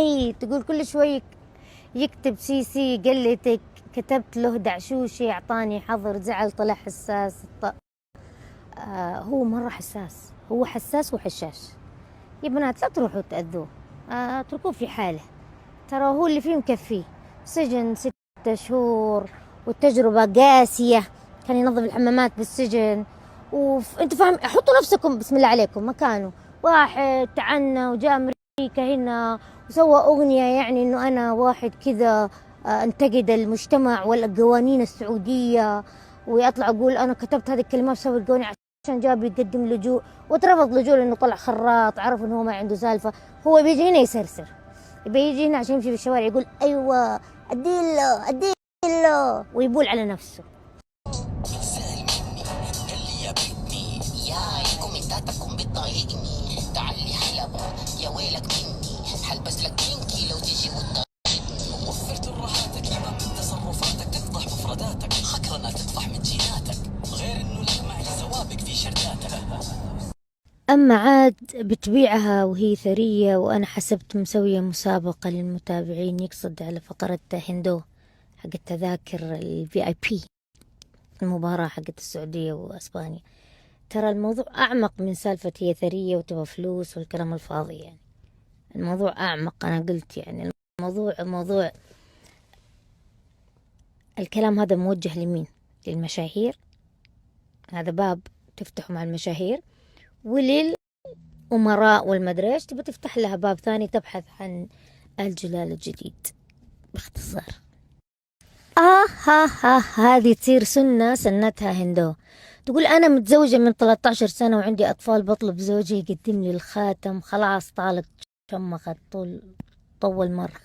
ميت. تقول كل شوي يكتب سيسي قلتك، كتبت له دعشوشي أعطاني حظر، زعل طلع حساس. هو مرة حساس، هو حساس وحشاش. يا بنات لا تروحوا تأذوه، اتركوه في حاله، ترى هو اللي فيه مكفيه. سجن 6 شهور والتجربة قاسية، كان ينظف الحمامات بالسجن. انت فاهم، حطوا نفسكم بسم الله عليكم مكانه. واحد تعنى وجاء أمريكا هنا وسوى أغنية يعني إنه أنا واحد كذا انتقد المجتمع والقوانين السعودية، ويطلع أقول أنا كتبت هذه الكلمات بسبب القوانين عشان جاب يقدم لجوء، وترفض لجوء لأنه طلع خراط، عرف إنه هو ما عنده سالفة. هو بيجي هنا يسرسر، بيجي هنا عشان يمشي في الشوارع يقول أيوة أديله أديله، ويبول على نفسه. سأل مني قال لي يا بنتي ياي كومنتاتكم بتضايقني، تعالي حلبة يا ويلك مني، حلبس لك بينكي لو تيجي وتضايقني. وفرت راحاتك يبقى من تصرفاتك تفضح مفرداتك، خكرنا تفضح من جيناتك، غير انه لك معي سوابق في شرداتك. أما عاد بتبيعها وهي ثرية، وأنا حسبت مسوية مسابقة للمتابعين يقصد على فقرة هندو حق التذاكر VIP، المباراة حقت السعودية وأسبانيا. ترى الموضوع أعمق من سالفة هي ثرية وتبغى فلوس والكلام الفاضي، يعني الموضوع أعمق. أنا قلت يعني الموضوع الكلام هذا موجه لمين؟ للمشاهير، هذا باب تفتحه مع المشاهير، وللأمراء والمدريش تبى تفتح لها باب ثاني تبحث عن الجلال الجديد. باختصار ها هذه تصير سنتها هندو. تقول أنا متزوجة من 13 سنة وعندي أطفال، بطلب زوجي يقدم لي الخاتم، خلاص طالت شمخت طول مرة.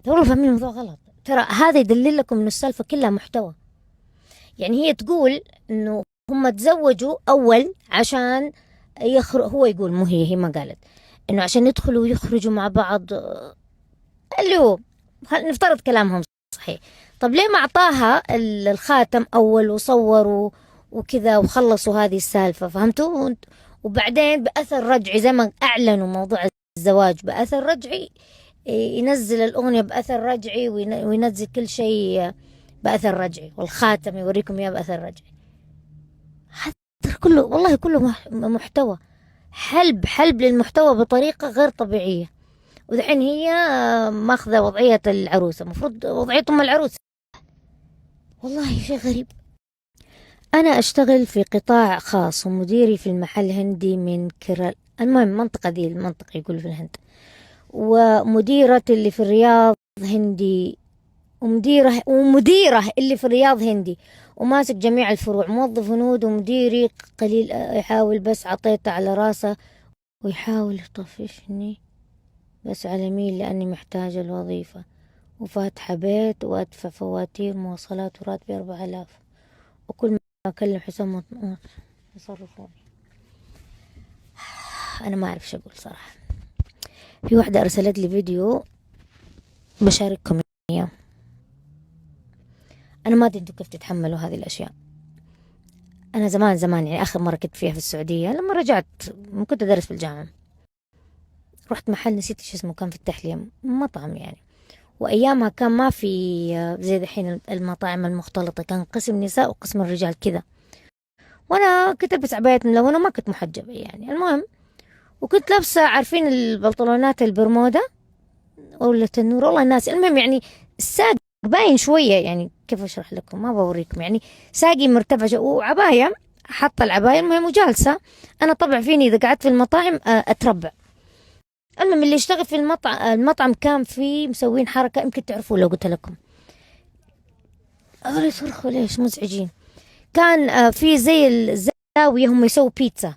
تقولوا فاهمين الموضوع غلط. ترى هذا يدلل لكم إنه السالفة كلها محتوى. يعني هي تقول إنه هم تزوجوا أول عشان هو يقول، مو هي ما قالت إنه عشان يدخلوا ويخرجوا مع بعض، اللي هو نفترض كلامهم صحيح. طب ليه ما أعطاها الخاتم أول وصوروا وكذا وخلصوا هذه السالفة؟ فهمتوا؟ وبعدين بأثر رجعي زي ما أعلنوا موضوع الزواج بأثر رجعي، ينزل الأغنية بأثر رجعي، وينزل كل شيء بأثر رجعي، والخاتم يوريكم إياه بأثر رجعي. هذا كله والله كله محتوى، حلب للمحتوى بطريقة غير طبيعية. ودحين هي ماخذة وضعية العروسة، مفروض وضعية أم العروسة. والله شيء غريب. أنا أشتغل في قطاع خاص ومديري في المحل هندي من كيرال، المهم منطقة دي المنطقة يقول في الهند، ومديرة اللي في الرياض هندي، ومديرة اللي في الرياض هندي، وماسك جميع الفروع، موظف هنود، ومديري قليل يحاول بس عطيته على راسه ويحاول يطفشني بس على مين، لأني محتاجة الوظيفة وفاتحة بيت وأدفع فواتير مواصلات وراتبي 4000، وكل ما أكلم حسام يصرفوني. أنا ما أعرف شو أقول صراحة. في واحدة أرسلت لي فيديو بشارككم إياه. أنا ما أدري أنتوا كيف تتحملوا هذه الأشياء. أنا زمان يعني آخر مرة كنت فيها في السعودية لما رجعت، كنت أدرس في الجامعة، رحت محل نسيت إيش اسمه، كان في التحلية مطعم يعني، وأيامها كان ما في زي دحين المطاعم المختلطة، كان قسم نساء وقسم الرجال كذا، وأنا كنت ألبس عباية ملونة ما كنت محجبة يعني. المهم وكنت لابسة عارفين البنطلونات البرمودا ولا التنور، والله الناس، المهم يعني الساق باين شوية، يعني كيف أشرح لكم، ما بوريكم، يعني ساقي مرتفع وعباية، حاطة العباية. المهم وجالسة أنا طبعا فيني إذا قعدت في المطاعم أتربع. المهم اللي يشتغل في المطعم كان فيه مسوين حركة يمكن تعرفوا لو قلت لكم، أغلى يصرخوا ليش مزعجين. كان في زي الزاوية هم يسووا بيتزا،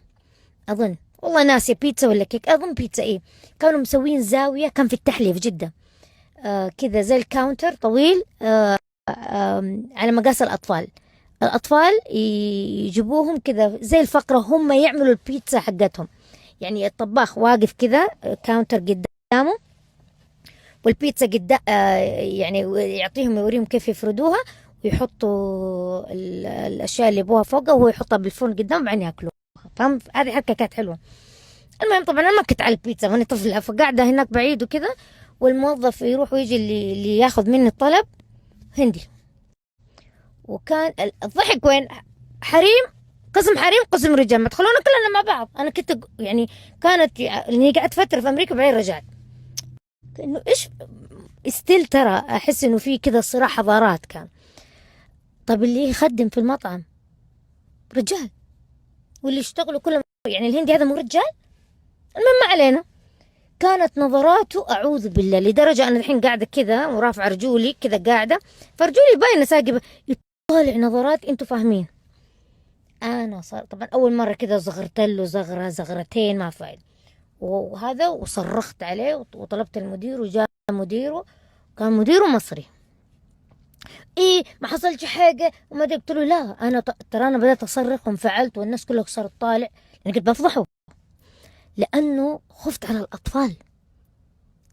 أظن والله ناسية بيتزا ولا كيك، أظن بيتزا إيه. كانوا مسوين زاوية، كان في التحلية في جدة، كذا زي الكاونتر طويل، على مقاس الأطفال يجيبوهم كذا زي الفقرة، هم يعملوا البيتزا حقتهم، يعني الطباخ واقف كذا كاونتر قدامه والبيتزا قدام، يعني يعطيهم يوريهم كيف يفردوها ويحطوا الأشياء اللي يبوها فوقها، وهو يحطها بالفرن قدام بعدين ياكلوها. فهم؟ هذه حركة كانت حلوة. المهم طبعا أنا ما كنت على البيتزا، ماني طفلة، فقاعدة هناك بعيد وكذا، والموظف يروح ويجي اللي ياخذ مني الطلب هندي. وكان الضحك وين؟ حريم، قسم حريم قسم رجال، ما تخلونا كلنا مع بعض. انا كنت يعني كانت لاني قعدت فتره في امريكا بعدين رجعت، انه ايش ستيل ترى احس انه في كذا صراع حضارات كان. طب اللي يخدم في المطعم رجال، واللي يشتغلوا كلهم يعني الهندي هذا مو رجال. المهم ما علينا. كانت نظراته اعوذ بالله، لدرجه انا الحين قاعده كذا ورافعه رجولي كذا قاعده، فرجولي باينه ساقبه، يطالع نظرات انتوا فاهمين. انا صار طبعا اول مره كذا زغرت له زغره زغرتين ما فايد، وهذا وصرخت عليه وطلبت المدير، وجاء مديره، كان مديره مصري. ايه ما حصلش حاجه وما أدري. قلت له لا انا ترى انا بدات اصرخ وانفعلت والناس كلها صارت طالع، يعني كنت بفضحه لانه خفت على الاطفال.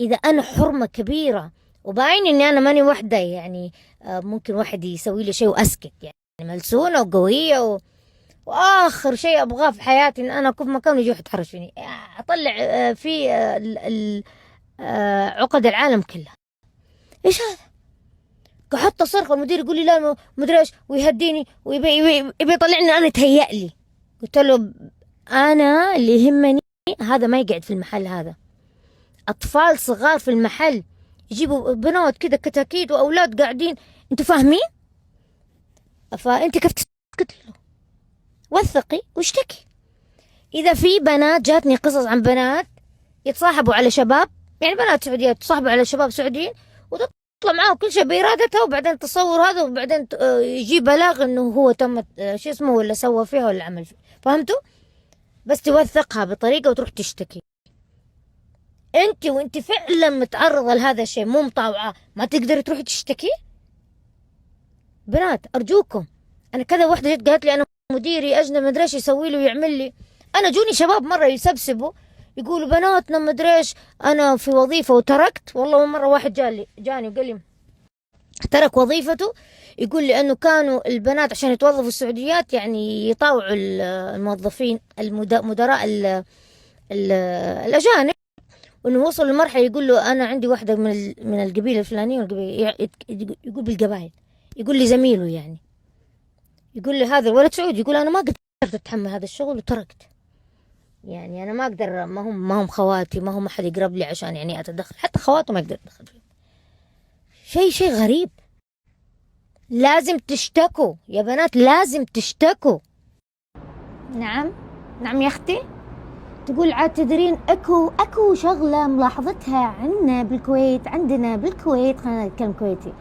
اذا انا حرمه كبيره وباين اني انا ماني وحده يعني ممكن واحد يسوي لي شيء واسكت، يعني ملسونه وقويه واخر شيء ابغاه في حياتي ان انا اكون في مكان ويجي يتحرش فيني، اطلع في عقد العالم كلها. ايش هذا؟ قعدت اصرخ والمدير يقول لي لا مدري ايش، ويهديني ويبي يطلعني انا يتهيأ لي. قلت له انا اللي يهمني هذا ما يقعد في المحل، هذا اطفال صغار في المحل يجيبوا بنات كذا كتاكيد واولاد قاعدين، انتوا فاهمين؟ فانت كيف تسكت له؟ وثقي واشتكي. إذا في بنات جاتني قصص عن بنات يتصاحبوا على شباب، يعني بنات سعوديات يتصاحبوا على شباب سعوديين وتطلع معه كل شيء بإرادتها، وبعدين تصور هذا، وبعدين يجي بلاغ إنه هو تم شو اسمه ولا سوى فيها ولا عمل فيها. فهمتوا؟ بس توثقها بطريقة وتروح تشتكي. أنت وأنت فعلا متعرضة لهذا الشيء مو مطاوعة ما تقدري تروحي تشتكي. بنات أرجوكم، أنا كذا واحدة جت قالت لي أنا مديري أجنبي ما أدري إيش يسوي لي ويعمل لي. أنا جوني شباب مرة يسبسبوا يقولوا بناتنا ما أدري إيش، أنا في وظيفة وتركت. والله مرة واحد جاني وقال لي ترك وظيفته، يقول لي أنه كانوا البنات عشان يتوظفوا السعوديات يعني يطاوعوا الموظفين مدراء الأجانب، وإنه وصل لمرحلة يقول له أنا عندي واحدة من القبيلة الفلانية يقول بالقبائل، يقول لي زميله يعني، يقول لي هذا الولد سعودي، يقول أنا ما قدرت أتحمل هذا الشغل وتركت. يعني أنا ما أقدر، ما هم خواتي، ما هم أحد يقرب لي عشان يعني أتدخل، حتى خواته ما أقدر أتدخل فيهم. شيء غريب. لازم تشتكوا يا بنات، لازم تشتكوا. نعم يا أختي. تقول عاد تدرين أكو شغلة ملاحظتها عندنا بالكويت خلينا نتكلم كويتي،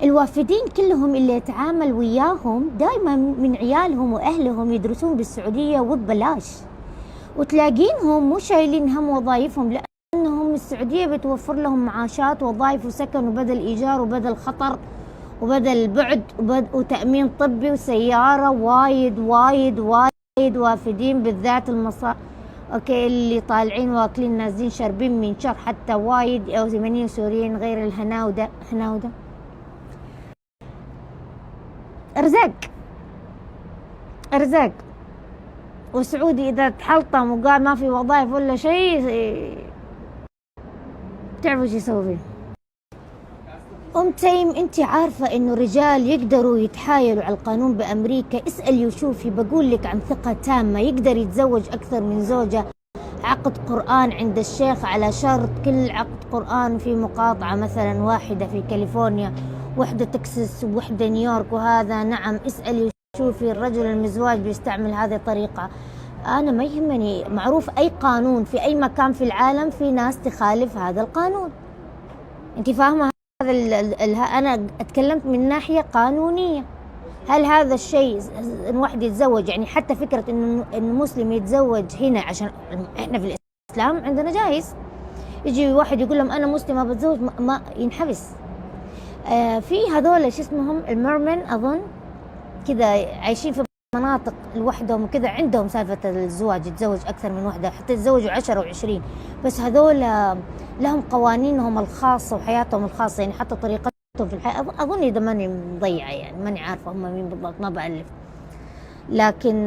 الوافدين كلهم اللي يتعامل وياهم دائما من عيالهم وأهلهم يدرسون بالسعودية وببلاش، وتلاقينهم مو شايلين هم وظائفهم، لأنهم السعودية بتوفر لهم معاشات وظائف وسكن وبدل إيجار وبدل خطر وبدل بعد وتأمين طبي وسيارة. وايد وايد وايد وافدين بالذات اوكي اللي طالعين واكلين نازلين شاربين من شر، حتى وايد او يمنيين سوريين غير الهناودة ارزاق. وسعودي اذا تحلطم وقال ما في وظائف ولا شيء تعرفوا شو يسوي فيه. تيم انت عارفة انه الرجال يقدروا يتحايلوا على القانون بامريكا؟ اسألي وشوفي، بقول لك عن ثقة تامة. يقدر يتزوج اكثر من زوجة، عقد قرآن عند الشيخ على شرط كل عقد قرآن في مقاطعة، مثلا واحدة في كاليفورنيا، واحدة تكساس، وواحدة نيويورك، وهذا نعم اسألي وشوفي. الرجل المزواج بيستعمل هذه الطريقة. انا ما يهمني، معروف اي قانون في اي مكان في العالم في ناس تخالف هذا القانون، انت فاهمة؟ أنا أتكلمت من ناحية قانونية. هل هذا الشيء إن واحد يتزوج، يعني حتى فكرة إنه مسلم يتزوج هنا، عشان إحنا في الإسلام عندنا جائز، يجي واحد يقول لهم أنا مسلم ما بتزوج ما ينحبس. في هذول شو اسمهم المرمن أظن كذا، عايشين في مناطق لوحدهم وكذا، عندهم سالفة الزواج، يتزوج أكثر من واحدة، حتى يتزوجوا 10 و20، بس هذول لهم قوانينهم الخاصة وحياتهم الخاصة، يعني حتى طريقتهم في الحياة. أظن إذا ماني مضيعة يعني ماني عارفة هم مين بالضبط، ما بألف، لكن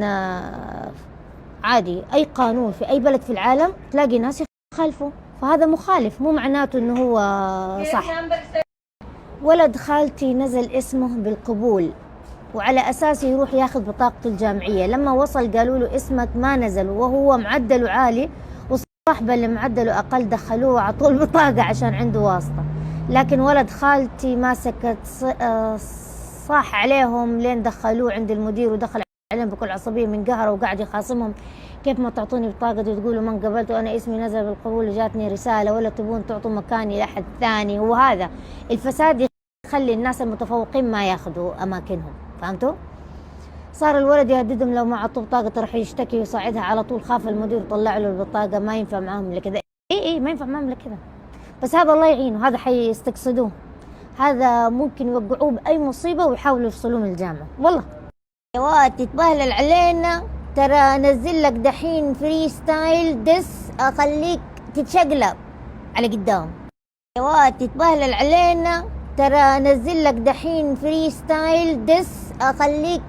عادي أي قانون في أي بلد في العالم تلاقي ناس يخالفوا، فهذا مخالف، مو معناته إنه هو صح. ولد خالتي نزل اسمه بالقبول وعلى أساس يروح ياخذ بطاقته الجامعية، لما وصل قالوا له اسمك ما نزل وهو معدله عالي، وصاحبه اللي معدله أقل دخلوه على طول بطاقة عشان عنده واسطة. لكن ولد خالتي ما سكت، صاح عليهم لين دخلوه عند المدير، ودخل عليهم بكل عصبية من قهره وقاعد يخاصمهم، كيف ما تعطوني بطاقة وتقولوا من قبلت وأنا اسمي نزل بالقبول وجاتني رسالة، ولا تبون تعطوا مكاني لأحد ثاني. وهذا الفساد يخلي الناس المتفوقين ما ياخذوا أماكنهم، فهمتوا؟ صار الولد يهددهم لو ما عطوا بطاقة راح يشتكي ويصعدها على طول، خاف المدير طلع له البطاقة، ما ينفع معاهم لكذا. اي ما ينفع معاهم لكذا، بس هذا الله يعينه، هذا حيستقصدوه، هذا ممكن يوقعوه بأي مصيبة ويحاولوا يفصلوه من الجامعة. والله يا واد تتبهلل علينا، ترى انزل لك دحين فري ستايل دس اخليك تتشقلب على قدام. يا واد تتبهلل علينا، ترى انزل لك دحين فري ستايل دس اخليك